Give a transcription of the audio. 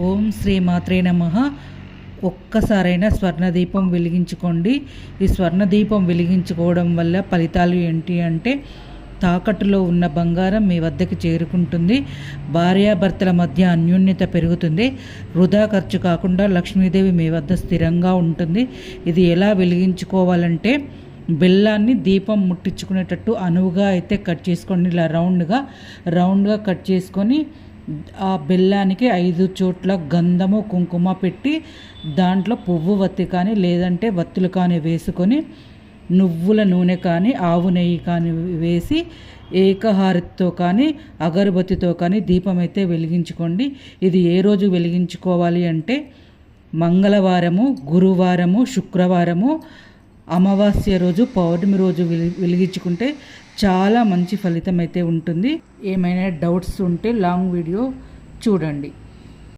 ఓం శ్రీ మాత్రే నమః. ఒక్కసారైనా స్వర్ణదీపం వెలిగించుకోండి. ఈ స్వర్ణదీపం వెలిగించుకోవడం వల్ల ఫలితాలు ఏంటి అంటే, తాకట్టులో ఉన్న బంగారం మీ వద్దకు చేరుకుంటుంది. భార్యాభర్తల మధ్య అన్యోన్యత పెరుగుతుంది. వృధా ఖర్చు కాకుండా లక్ష్మీదేవి మీ వద్ద స్థిరంగా ఉంటుంది. ఇది ఎలా వెలిగించుకోవాలంటే, బెల్లాన్ని దీపం ముట్టించుకునేటట్టు అనువుగా అయితే కట్ చేసుకోండి. ఇలా రౌండ్గా కట్ చేసుకొని ఆ బెల్లానికి 5 చోట్ల గంధము కుంకుమ పెట్టి దాంట్లో పువ్వు వత్తి కానీ లేదంటే వత్తులు కానీ వేసుకొని నువ్వుల నూనె కానీ ఆవు నెయ్యి కానీ వేసి ఏకహారతితో కానీ అగరబత్తితో కానీ దీపం అయితే వెలిగించుకోండి. ఇది ఏ రోజు వెలిగించుకోవాలి అంటే మంగళవారము, గురువారము, శుక్రవారము, అమావాస్య రోజు, పౌర్ణమి రోజు వెలిగించుకుంటే చాలా మంచి ఫలితం అయితే ఉంటుంది. ఏమైనా డౌట్స్ ఉంటే లాంగ్ వీడియో చూడండి.